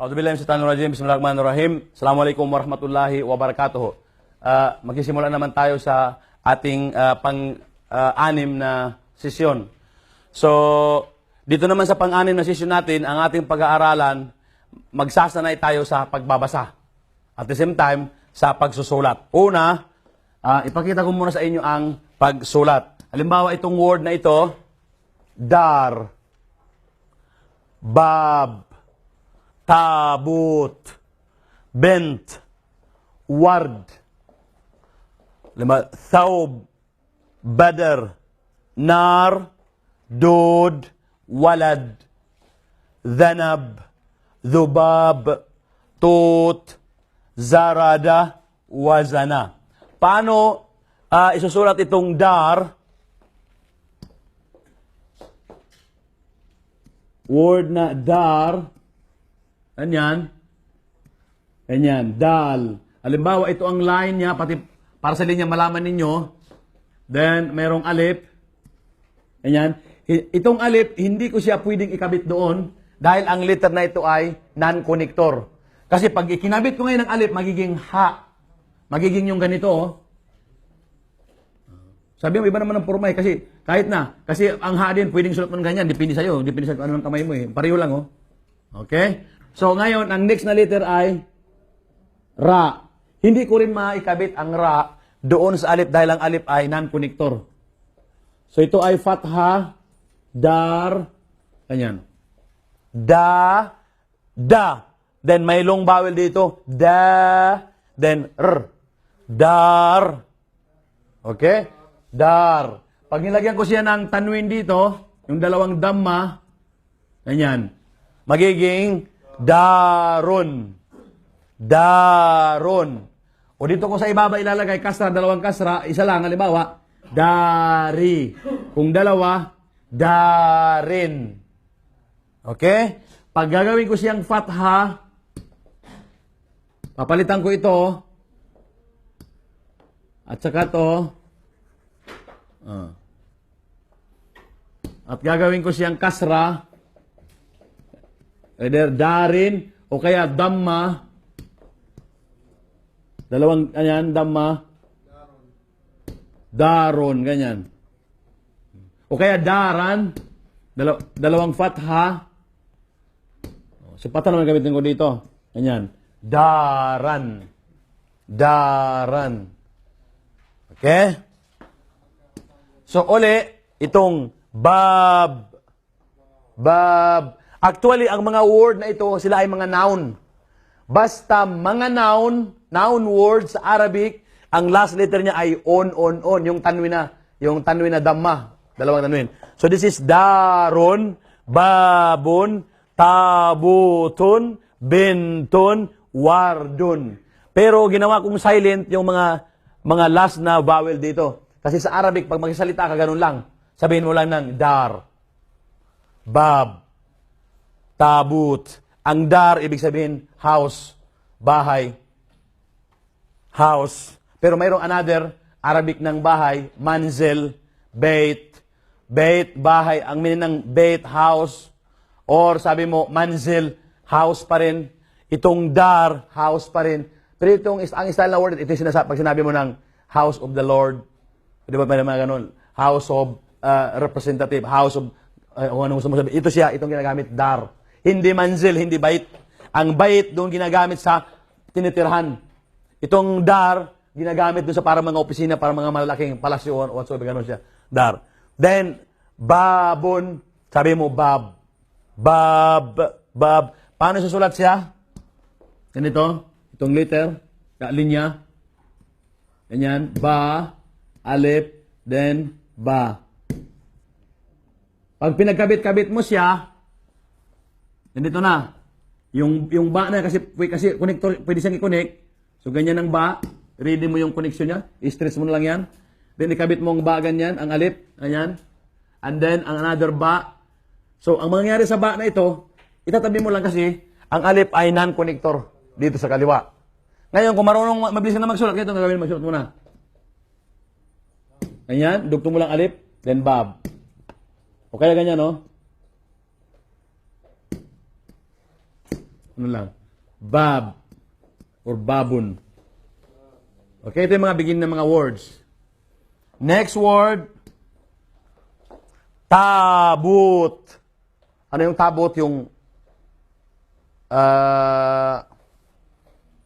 A'udzubillahiminasyaitonirrajim. Bismillahirrahmanirrahim. Assalamualaikum warahmatullahi wabarakatuh. Magsisimula naman tayo sa ating pang-anim na sesyon. So, dito naman sa pang-anim na sesyon natin, ang ating pag-aaralan, magsasanay tayo sa pagbabasa. At the same time, sa pagsusulat. Una, ipakita ko muna sa inyo ang pagsulat. Halimbawa, itong word na ito, dar, bab, tabut, bent, ward, thawb, badr, nar, dud, walad, dhanab, dhubab, tut, zarada, wazana. Paano isusulat itong dar? Word na dar, ganyan, ganyan, dal. Halimbawa, ito ang line niya, pati para sa linya malaman ninyo. Then, merong alip. Ganyan. Itong alip, hindi ko siya pwedeng ikabit doon dahil ang letter na ito ay non-connector. Kasi pag ikinabit ko ngayon ng alip, magiging ha. Magiging yung ganito, oh. Sabi mo, iba naman ang porma eh. Kasi, kahit na. Kasi ang ha din, pwedeng sulat mo ng ganyan. Depende sa'yo. Depende sa ano ng kamay mo eh. Pareho lang, oh. Okay? So, ngayon, ang next na letter ay ra. Hindi ko rin maikabit ang ra doon sa alip dahil ang alip ay non-connector. So, ito ay fatha, dar, ganyan. Da, da. Then, may long vowel dito. Da, then, r. Dar. Okay? Dar. Pag nilagyan ko siya ng tanwin dito, yung dalawang damma, ganyan. Magiging daron. Daron. O dito ko sa ibaba ilalagay kasra, dalawang kasra, isa lang, halimbawa, dari. Kung dalawa, darin. Okay? Pag gagawin ko siyang fatha, papalitan ko ito, at saka to, at gagawin ko siyang kasra, either darin, o kaya damma, dalawang, ganyan, damma, daron, ganyan. O kaya daran, dalawang fatha, so fatha naman gamitin ko dito, ganyan, daran, daran. Okay? So, uli, itong bab, bab. Actually, ang mga word na ito, sila ay mga noun. Basta mga noun, noun words sa Arabic, ang last letter niya ay on. Yung tanwin na damma. Dalawang tanwin. So, this is daron, babon, tabutun, bintun, wardun. Pero ginawa kong silent yung mga last na vowel dito. Kasi sa Arabic, pag magsasalita ka, ganun lang. Sabihin mo lang ng dar, bab, tabut. Ang dar, ibig sabihin, house, bahay, house. Pero mayroong another, Arabic ng bahay, manzil, bait, bait, bahay. Ang meaning ng bait, house. Or sabi mo, manzil, house pa rin. Itong dar, house pa rin. Pero ang style na word, ito yung pag sinabi mo ng house of the Lord, di ba mga ganun? House of representative, house of, ano gusto mo sabihin? Ito siya, itong ginagamit, dar. Hindi manzil, hindi bait. Ang bait doon ginagamit sa tinitirhan. Itong dar, ginagamit doon sa para mga opisina, para mga malalaking palasyo, whatsoever, ganun siya. Dar. Then, babon, sabi mo, bab. Bab, bab. Paano susulat siya? Ganito, itong letter, linya. Ganyan, ba, alip, then ba. Pag pinagkabit-kabit mo siya, nandito na. Yung ba na, kasi connector, pwede siyang i-connect. So, ganyan ang ba. Ready mo yung connection niya. I-stress mo na lang yan. Then, ikabit mo ang ba, ganyan. Ang alip, ganyan. And then, ang another ba. So, ang mangyayari sa ba na ito, itatabi mo lang kasi, ang alip ay non-connector dito sa kaliwa. Ngayon, kung marunong mabilis ka na magsulat, ito ang gagawin, magsulat mo na. Ganyan, dugtong mo lang alip, then bab. O kaya ganyan, no? Ano lang? Bab. Or babon. Okay, ito yung mga begin ng mga words. Next word. Tabut. Ano yung tabut? Yung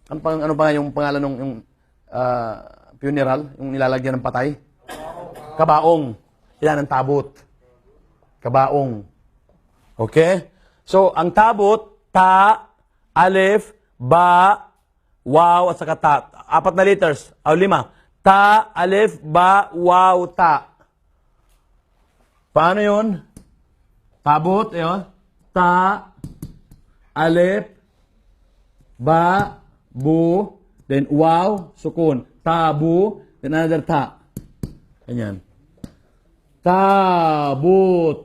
ano pa yung pangalan ng yung funeral, yung nilalagyan ng patay? Kabaong. Yan ang tabut. Kabaong. Okay? So, ang tabut, ta, alif, ba, waw, at saka ta. 4 na letters. O 5. Ta, alif, ba, waw, ta. Paano yun? Tabut, yun. Ta, alif, ba, bu, then waw, sukun. Tabu, then another ta. Ganyan. Tabut.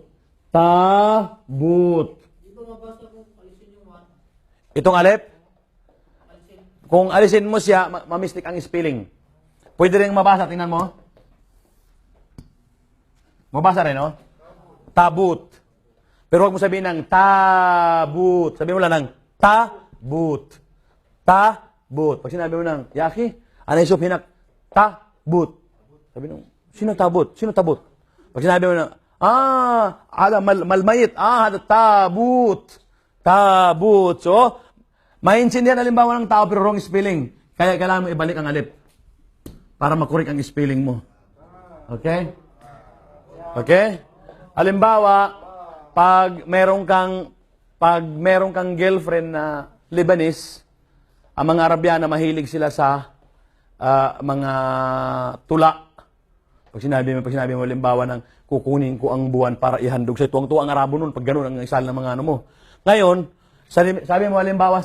Tabut. Itong alif? Kung alisin mo siya, mamistik ang spelling. Pwede rin mabasa, tingnan mo. Mabasa rin, no? Tabut. Pero huwag mo sabihin ng tabut. Sabihin mo lang ng tabut. Tabut. Pag sinabi mo ng, Yaki, anay sup hinak, tabut. Sabi mo, sino tabut? Sino tabut? Pag sinabi mo ng, ada malmayit, ada tabut. Tabut. So, maintindihan halimbawa ng tao pero wrong spelling. Kaya kailangan mo ibalik ang alif para makorek ang spelling mo. Okay? Okay? Halimbawa, pag meron kang girlfriend na Lebanese, ang mga Arabiana mahilig sila sa mga tula. Pag sinabi mo halimbawa ng kukunin ko ang buwan para ihandog sa tuwang-tuwa ang Arabo noon pag ganoon ang isal ng mga ano mo. Ngayon, sabi mo halimbawa,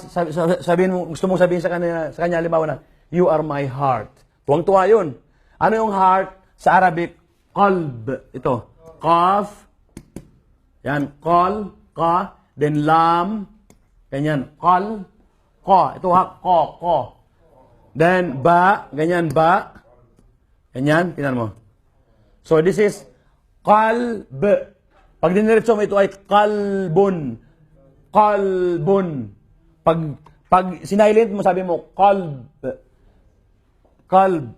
sabihin mo, gusto mong sabihin sa kanya halimbawa na, you are my heart. Tuwang-tuwa yun. Ano yung heart? Sa Arabic, qalb. Ito. Qaf. Yan. Qal. Qa. Then lam. Ganyan. Qal. Qa. Ito ha. Qa. Qa. Then ba. Ganyan. Ba. Ganyan. Tingnan mo. So this is qalb. Pag diniretso mo, ito ay qalbun. Qalbun. Pag sinilent mo, sabi mo, qalb. Qalb.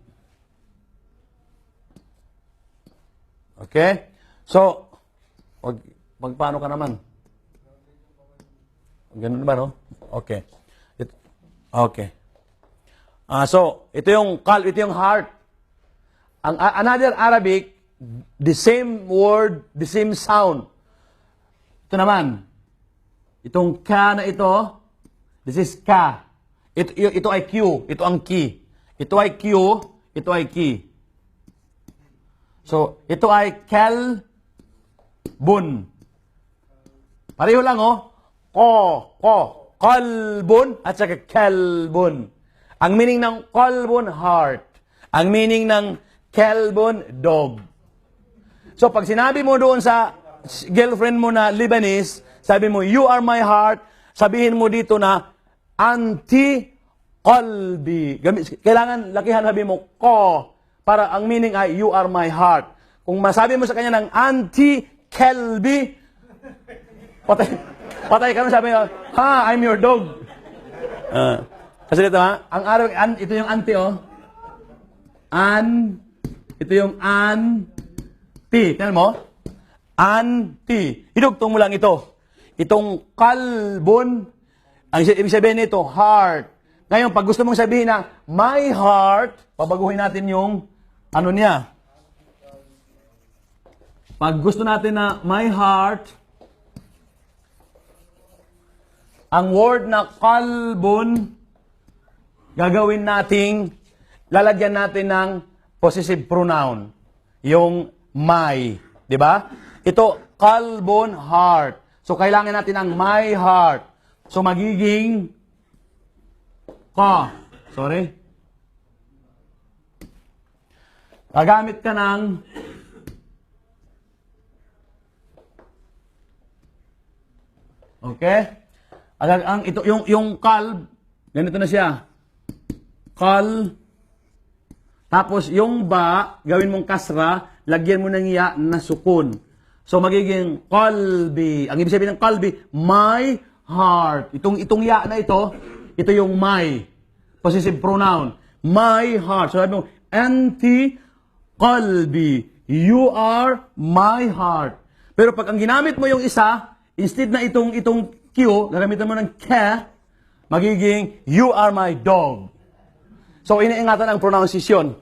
Okay? So, magpaano ka naman? Ganun ba, no? Okay. Okay. So, ito yung qalb, ito yung heart. Another Arabic, the same word, the same sound. Ito naman. Itong ka na ito, this is ka. Ito ay Q, ito ang key. Ito ay Q, ito ay key. So, ito ay kel, bun. Pareho lang, oh. Kalbun, at saka kelbun. Ang meaning ng kalbun, heart. Ang meaning ng kelbun, dog. So, pag sinabi mo doon sa girlfriend mo na Lebanese, sabi mo, you are my heart, sabihin mo dito na, anti-qalbi. Kailangan lakihan sabi mo, ko, para ang meaning ay, you are my heart. Kung masabi mo sa kanya ng anti-kelbi, patay ka na sabi mo, ha, I'm your dog. Kasi dito ha, ang Arabic, ito yung anti, oh. Ito yung anti. Tingnan mo? Anti. Hidugtong mo lang ito. Itong kalbon, ang ibig sabihin nito, heart. Ngayon, pag gusto mong sabihin na, my heart, pabaguhin natin yung, ano niya. Pag gusto natin na, my heart, ang word na kalbon, gagawin nating, lalagyan natin ng possessive pronoun. Yung my. Di ba? Ito, kalbon, heart. So, kailangan natin ng my heart. So, magiging ka. Sorry. Gagamit ka ng okay? Ito, yung kalb, ganito na siya. Kal. Tapos, yung ba, gawin mong kasra, lagyan mo ng ya na sukun. So, magiging kalbi. Ang ibig sabihin ng kalbi, my heart. Itong ya na ito yung my. Possessive pronoun. My heart. So sabi mo, anti qalbi. You are my heart. Pero pag ang ginamit mo yung isa, instead na itong Q, gagamitan mo ng ke, magiging, you are my dog. So, iniingatan ang pronunciation.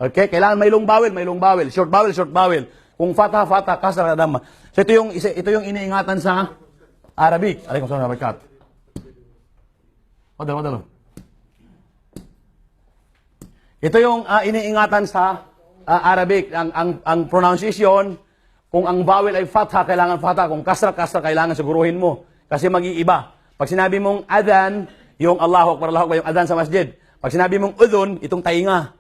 Okay? Kailangan may long vowel, short vowel, short vowel. Kung fatha, kasra, dama. So, ito yung iniingatan sa Arabic. Alaykum salam wa barakatuh. Wadalo. Ito yung iniingatan sa Arabic. Ang pronunciation, kung ang vowel ay fatha, kailangan fatha. Kung kasra, kailangan siguruhin mo. Kasi mag-iiba. Pag sinabi mong adhan, yung Allahu Akbar, yung adhan sa masjid. Pag sinabi mong udhun, itong tainga.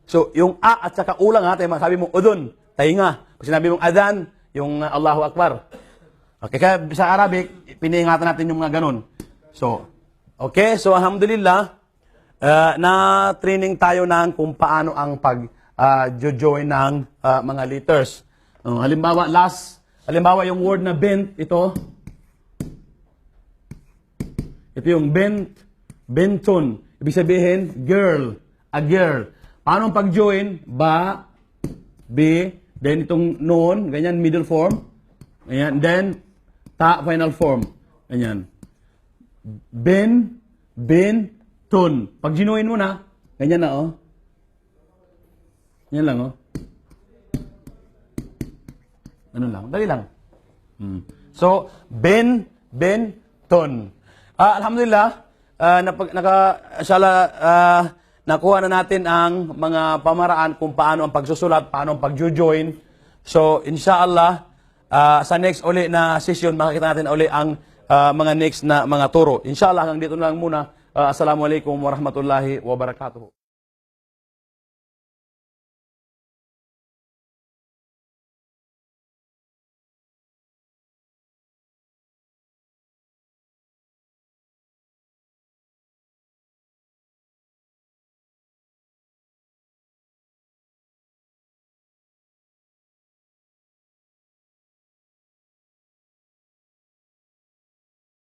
So, yung a at saka ulang sabi mong udhun, tainga. Pag sinabi mong adhan, yung Allahu Akbar. Okay, kaya sa Arabic, piningatan natin yung mga ganun. So, okay, so alhamdulillah, na-training tayo ng kung paano ang pag-join ng mga letters. Halimbawa yung word na bent, ito yung benton. Ibig sabihin, girl, a girl. Paano ang pag-join? Ba, be, then itong noon, ganyan, middle form. Ganyan, then, ta, final form. Ganyan. Ton. Pag ginuin mo na, ganyan na, oh. Ganyan lang, oh. Ano lang, dali lang. So, ton. Alhamdulillah, nakuha na natin ang mga pamaraan kung paano ang pagsusulat, paano ang pag-join. So, inshallah, sa next uli na session, makikita natin uli ang mga next na mga turo. Inshallah, hanggang dito na lang muna. Assalamualaikum warahmatullahi wabarakatuh.